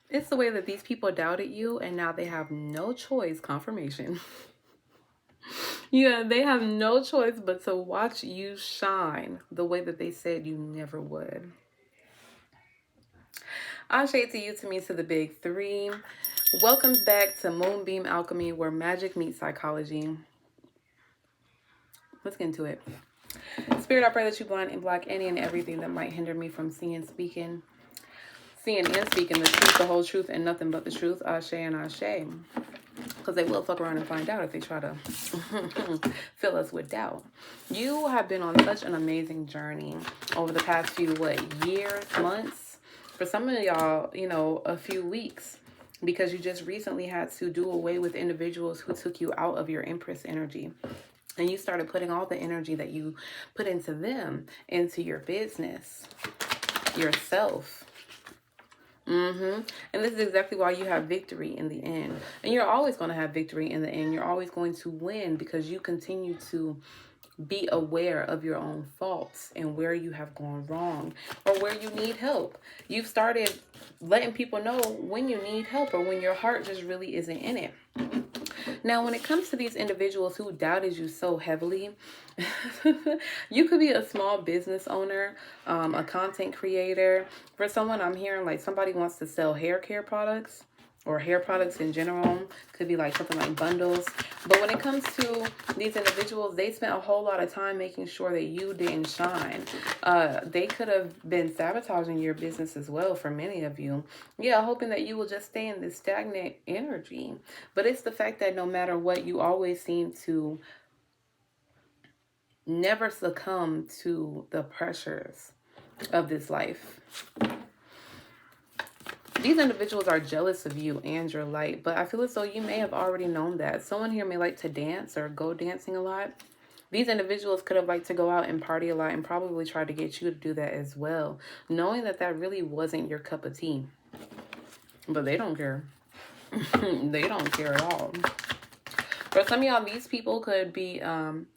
It's the way that these people doubted you and now they have no choice, confirmation. Yeah, they have no choice but to watch you shine the way that they said you never would. Ashe to you, to me, to the big three. Welcome back to Moonbeam Alchemy, where magic meets psychology. Let's get into it. Spirit, I pray that you blind and block any and everything that might hinder me from seeing and speaking the truth, the whole truth, and nothing but the truth. Ashe and Ashe. Because they will fuck around and find out if they try to fill us with doubt. You have been on such an amazing journey over the past few, years, months? For some of y'all, a few weeks. Because you just recently had to do away with individuals who took you out of your Empress energy. And you started putting all the energy that you put into them, into your business, yourself. And this is exactly why you have victory in the end. And you're always going to have victory in the end. You're always going to win because you continue to be aware of your own faults and where you have gone wrong or where you need help. You've started letting people know when you need help or when your heart just really isn't in it. Now, when it comes to these individuals who doubted you so heavily, you could be a small business owner, a content creator. For someone, I'm hearing like somebody wants to sell hair care products or hair products in general. Could be like something like bundles. But when it comes to these individuals, they spent a whole lot of time making sure that you didn't shine. They could have been sabotaging your business as well for many of you. Yeah, hoping that you will just stay in this stagnant energy. But it's the fact that no matter what, you always seem to never succumb to the pressures of this life. These individuals are jealous of you and your light, but I feel as though you may have already known that. Someone here may like to dance or go dancing a lot. These individuals could have liked to go out and party a lot and probably tried to get you to do that as well, knowing that that really wasn't your cup of tea. But they don't care. They don't care at all. For some of y'all, these people could be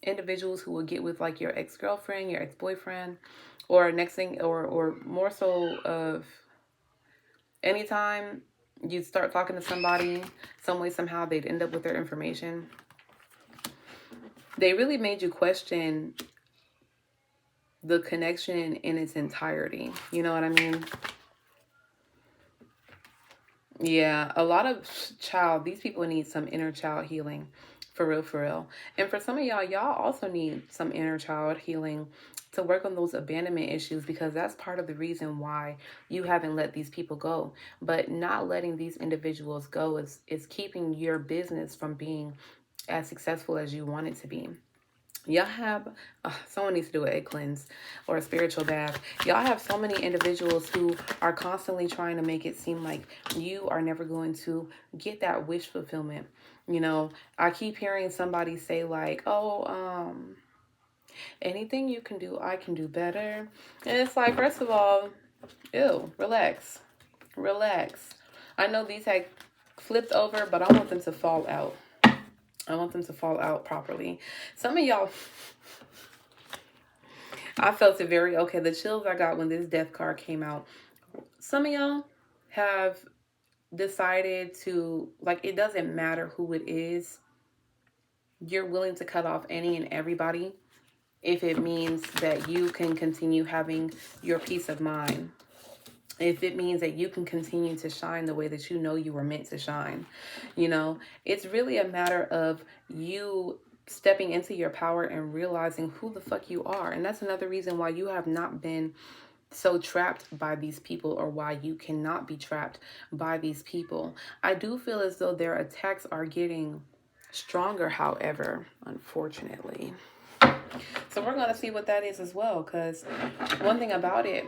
individuals who will get with like your ex-girlfriend, your ex-boyfriend, or next thing, or more so of anytime you start talking to somebody, some way, somehow they'd end up with their information. They really made you question the connection in its entirety. You know what I mean? Yeah, a lot of these people need some inner child healing. For real, for real. And for some of y'all also need some inner child healing to work on those abandonment issues because that's part of the reason why you haven't let these people go. But not letting these individuals go is keeping your business from being as successful as you want it to be. Y'all have, someone needs to do an egg cleanse or a spiritual bath. Y'all have so many individuals who are constantly trying to make it seem like you are never going to get that wish fulfillment. I keep hearing somebody say like, oh, anything you can do, I can do better. And it's like, first of all, ew, relax. Relax. I know these had flipped over, but I want them to fall out. I want them to fall out properly. Some of y'all, I felt it very, okay, the chills I got when this death card came out. Some of y'all have decided to, like, it doesn't matter who it is. You're willing to cut off any and everybody if it means that you can continue having your peace of mind. If it means that you can continue to shine the way that you know you were meant to shine. It's really a matter of you stepping into your power and realizing who the fuck you are. And that's another reason why you have not been so trapped by these people, or why you cannot be trapped by these people. I do feel as though their attacks are getting stronger, however, unfortunately. So we're going to see what that is as well, because one thing about it,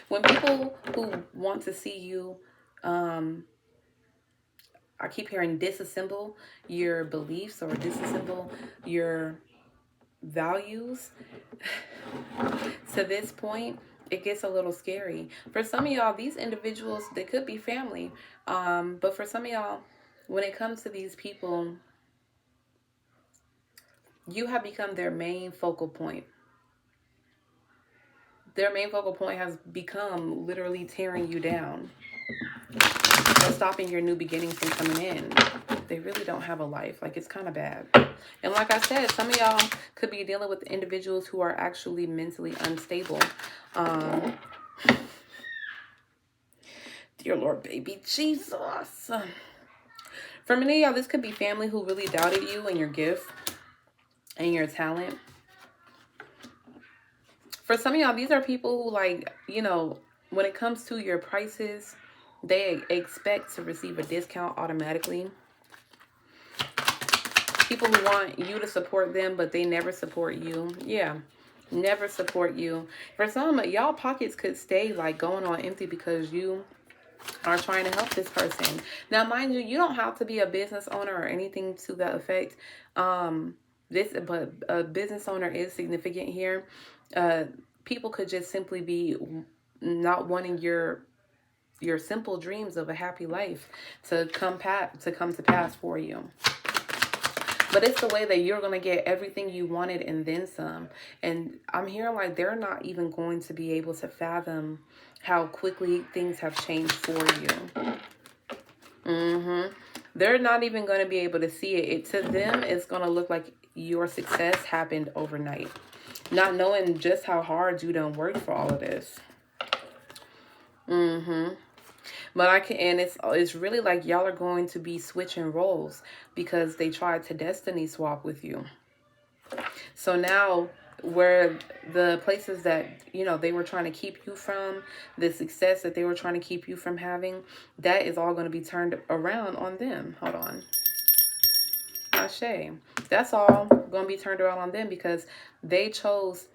when people who want to see you, I keep hearing disassemble your beliefs or disassemble your values, to this point, it gets a little scary. For some of y'all, these individuals, they could be family. But for some of y'all, when it comes to these people, you have become their main focal point. their main focal point has become literally tearing you down or stopping your new beginnings from coming in. They really don't have a life. Like, it's kind of bad. And like I said, some of y'all could be dealing with individuals who are actually mentally unstable. Dear Lord, baby Jesus. For many of y'all, this could be family who really doubted you and your gift and your talent. For some of y'all, these are people who, like, you know, when it comes to your prices, they expect to receive a discount automatically. People who want you to support them, but they never support you. Yeah, never support you. For some, y'all pockets could stay like going on empty because you are trying to help this person. Now, mind you, you don't have to be a business owner or anything to that effect. But a business owner is significant here. People could just simply be not wanting your simple dreams of a happy life to come to pass for you. But it's the way that you're going to get everything you wanted and then some. And I'm hearing like they're not even going to be able to fathom how quickly things have changed for you. They're not even going to be able to see it. To them, it's going to look like your success happened overnight. Not knowing just how hard you done worked for all of this. But it's really like y'all are going to be switching roles because they tried to destiny swap with you. So now where the places that, you know, they were trying to keep you from, the success that they were trying to keep you from having, that is all going to be turned around on them. Hold on. Ashe. That's all going to be turned around on them because they chose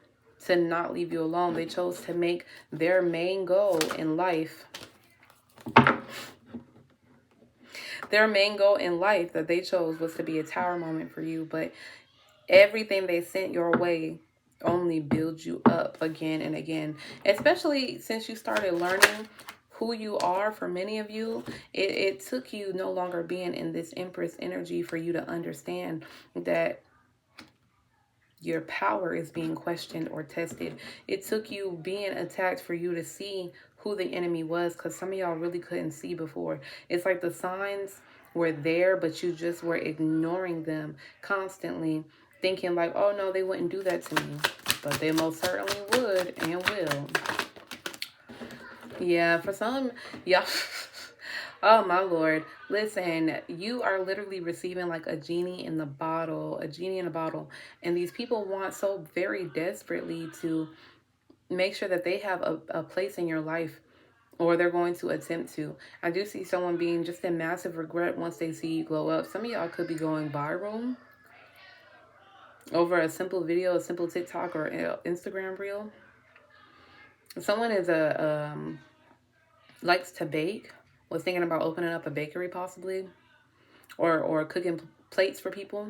to not leave you alone. They chose to make their main goal in life. Their main goal in life that they chose was to be a tower moment for you. But everything they sent your way only builds you up again and again. Especially since you started learning who you are. For many of you, it took you no longer being in this Empress energy for you to understand that your power is being questioned or tested. It took you being attacked for you to see who the enemy was, because some of y'all really couldn't see before. It's like the signs were there, but you just were ignoring them constantly, thinking like, oh no, they wouldn't do that to me. But they most certainly would and will. Yeah, for some, y'all... Oh my Lord. Listen, you are literally receiving like a genie in the bottle, And these people want so very desperately to make sure that they have a place in your life, or they're going to attempt to. I do see someone being just in massive regret once they see you glow up. Some of y'all could be going viral over a simple video, a simple TikTok or Instagram reel. Someone is likes to bake, was thinking about opening up a bakery possibly, or cooking plates for people.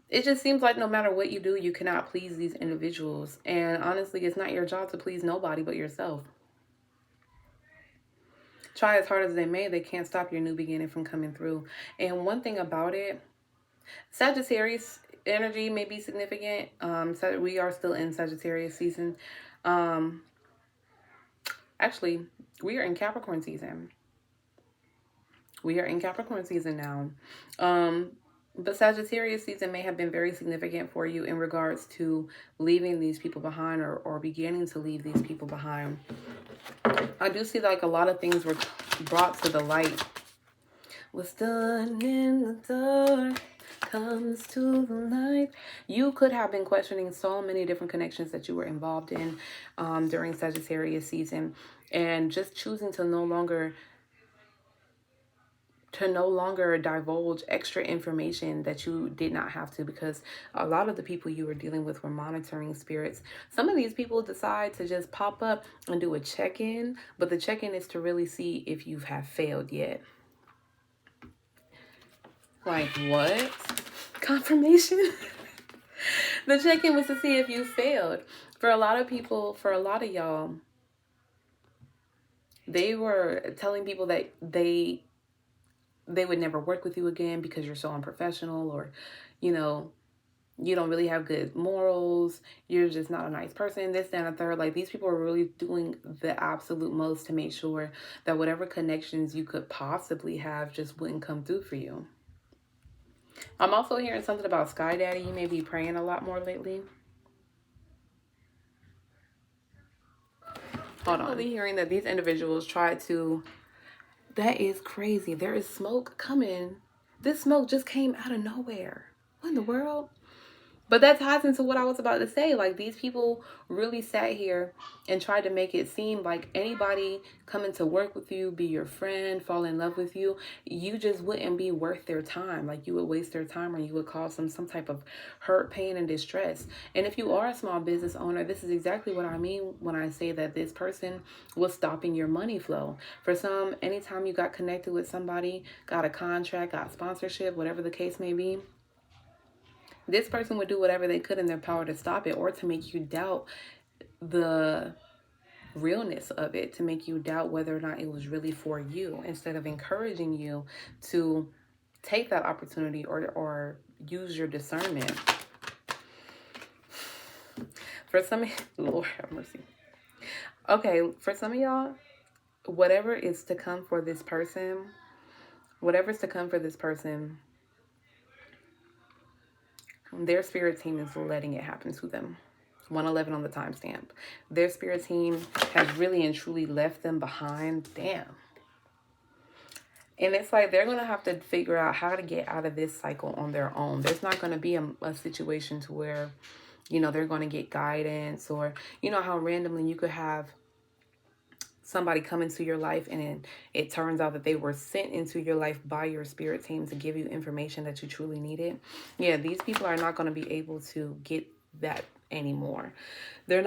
It just seems like no matter what you do, you cannot please these individuals. And honestly, it's not your job to please nobody but yourself. Try as hard as they may, they can't stop your new beginning from coming through. And one thing about it, Sagittarius energy may be significant. So we are still in Sagittarius season. Actually, we are in Capricorn season. We are in Capricorn season now. But Sagittarius season may have been very significant for you in regards to leaving these people behind, or beginning to leave these people behind. I do see like a lot of things were brought to the light. What's done in the dark comes to the light. You could have been questioning so many different connections that you were involved in during Sagittarius season, and just choosing to no longer divulge extra information that you did not have to, because a lot of the people you were dealing with were monitoring spirits. Some of these people decide to just pop up and do a check-in, but the check-in is to really see if you have failed yet. Like, what? Confirmation? The check-in was to see if you failed. For a lot of people, for a lot of y'all, they were telling people that they would never work with you again because you're so unprofessional, or, you know, you don't really have good morals, you're just not a nice person, this, that, and the third. Like, these people are really doing the absolute most to make sure that whatever connections you could possibly have just wouldn't come through for you. I'm also hearing something about Sky Daddy. You may be praying a lot more lately. Hold on. I'm really hearing that these individuals try to... That is crazy. There is smoke coming. This smoke just came out of nowhere. What in the world? But that ties into what I was about to say. Like, these people really sat here and tried to make it seem like anybody coming to work with you, be your friend, fall in love with you, you just wouldn't be worth their time. Like, you would waste their time, or you would cause them some type of hurt, pain, and distress. And if you are a small business owner, this is exactly what I mean when I say that this person was stopping your money flow. For some, anytime you got connected with somebody, got a contract, got sponsorship, whatever the case may be, this person would do whatever they could in their power to stop it, or to make you doubt the realness of it, to make you doubt whether or not it was really for you, instead of encouraging you to take that opportunity or use your discernment. For some, Lord have mercy. Okay, for some of y'all, whatever is to come for this person, their spirit team is letting it happen to them. 111 on the timestamp. Their spirit team has really and truly left them behind. Damn. And it's like they're going to have to figure out how to get out of this cycle on their own. There's not going to be a situation to where, you know, they're going to get guidance, or, you know, how randomly you could have somebody come into your life and it turns out that they were sent into your life by your spirit team to give you information that you truly needed. Yeah, these people are not going to be able to get that anymore. They're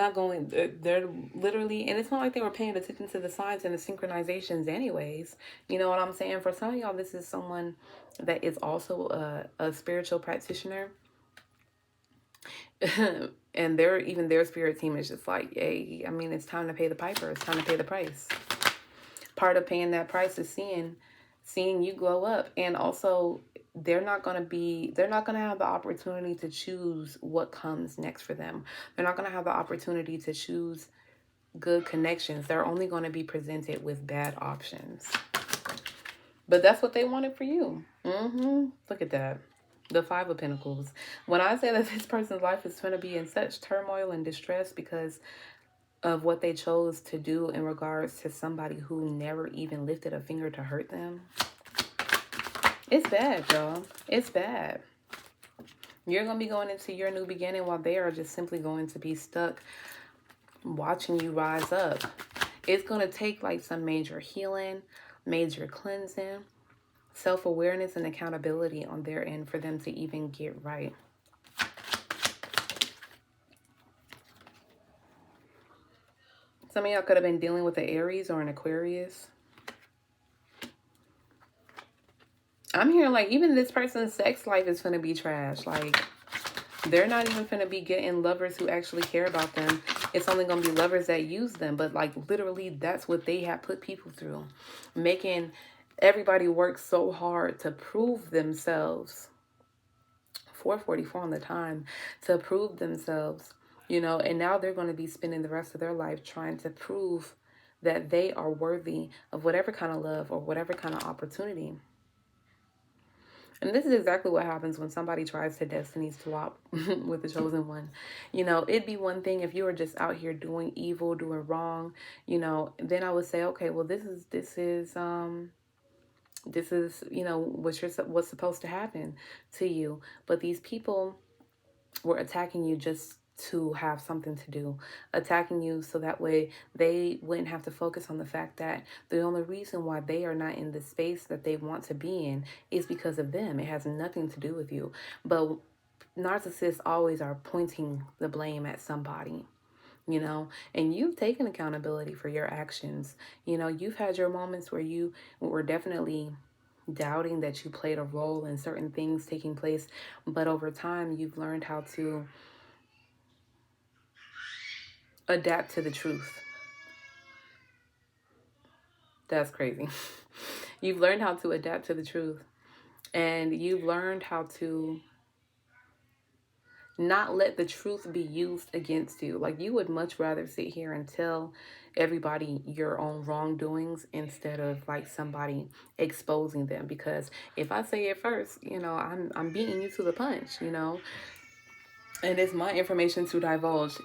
literally, and it's not like they were paying attention to the signs and the synchronizations anyways. You know what I'm saying? For some of y'all, this is someone that is also a spiritual practitioner. And their spirit team is just like, hey, I mean, it's time to pay the piper. It's time to pay the price. Part of paying that price is seeing you glow up. And also, they're not going to have the opportunity to choose what comes next for them. They're not going to have the opportunity to choose good connections. They're only going to be presented with bad options. But that's what they wanted for you. Look at that. The Five of Pentacles. When I say that this person's life is going to be in such turmoil and distress because of what they chose to do in regards to somebody who never even lifted a finger to hurt them. It's bad, y'all. It's bad. You're going to be going into your new beginning while they are just simply going to be stuck watching you rise up. It's going to take like some major healing, major cleansing, self-awareness, and accountability on their end for them to even get right. Some of y'all could have been dealing with an Aries or an Aquarius. I'm hearing like even this person's sex life is going to be trash. Like, they're not even going to be getting lovers who actually care about them. It's only going to be lovers that use them. But like literally, that's what they have put people through. Making everybody work so hard to prove themselves. 444 on the time, to prove themselves, you know, and now they're going to be spending the rest of their life trying to prove that they are worthy of whatever kind of love or whatever kind of opportunity. And this is exactly what happens when somebody tries to destiny swap with the chosen one. You know, it'd be one thing if you were just out here doing evil, doing wrong, you know, then I would say, okay, well, this is, you know, what's supposed to happen to you. But these people were attacking you just to have something to do, attacking you so that way they wouldn't have to focus on the fact that the only reason why they are not in the space that they want to be in is because of them. It has nothing to do with you. But narcissists always are pointing the blame at somebody, you know, and you've taken accountability for your actions. You know, you've had your moments where you were definitely doubting that you played a role in certain things taking place, but over time you've learned how to adapt to the truth. That's crazy. You've learned how to adapt to the truth, and you've learned how to not let the truth be used against you. Like, you would much rather sit here and tell everybody your own wrongdoings instead of like somebody exposing them. Because if I say it first, I'm beating you to the punch, and it's my information to divulge.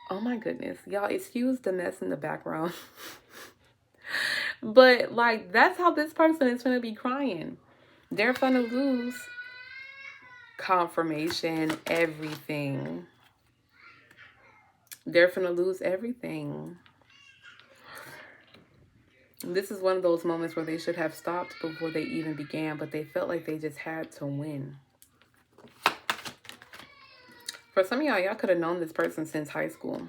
Oh my goodness, y'all, excuse the mess in the background. But like, that's how this person is gonna be crying. They're gonna lose confirmation, everything. They're gonna lose everything. This is one of those moments where they should have stopped before they even began, but they felt like they just had to win. For some of y'all could have known this person since high school.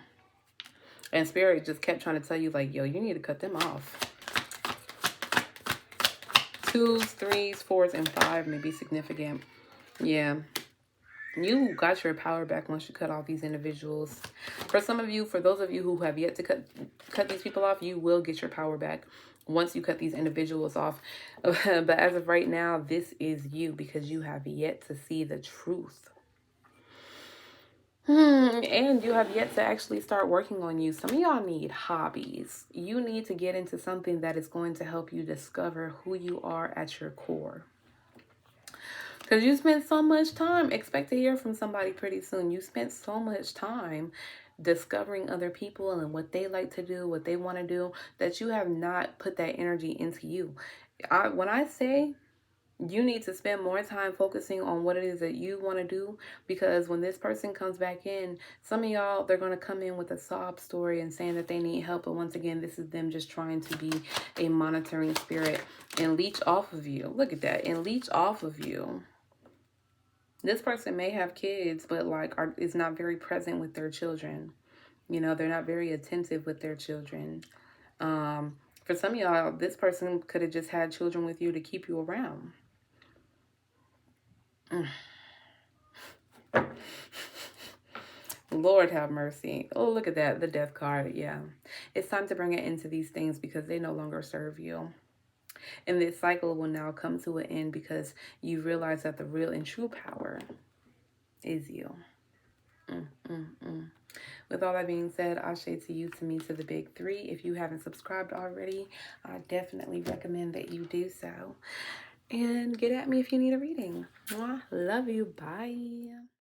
And Spirit just kept trying to tell you, like, yo, you need to cut them off. 2s, 3s, 4s, and 5 may be significant. Yeah. You got your power back once you cut off these individuals. For some of you, for those of you who have yet to cut these people off, you will get your power back once you cut these individuals off. But as of right now, this is you, because you have yet to see the truth. And you have yet to actually start working on you. Some of y'all need hobbies. You need to get into something that is going to help you discover who you are at your core. Because you spent so much time, expect to hear from somebody pretty soon. You spent so much time discovering other people and what they like to do, what they want to do, that you have not put that energy into you. When I say you need to spend more time focusing on what it is that you want to do, because when this person comes back in, some of y'all, they're going to come in with a sob story and saying that they need help. But once again, this is them just trying to be a monitoring spirit and leech off of you. Look at that. And leech off of you. This person may have kids, but like is not very present with their children. They're not very attentive with their children. For some of y'all, this person could have just had children with you to keep you around. Lord have mercy. Oh, look at that. The death card. Yeah. It's time to bring it into these things because they no longer serve you. And this cycle will now come to an end because you realize that the real and true power is you. With all that being said, Ashe to you, to me, to the big three. If you haven't subscribed already, I definitely recommend that you do so. And get at me if you need a reading. Mwah. Love you. Bye.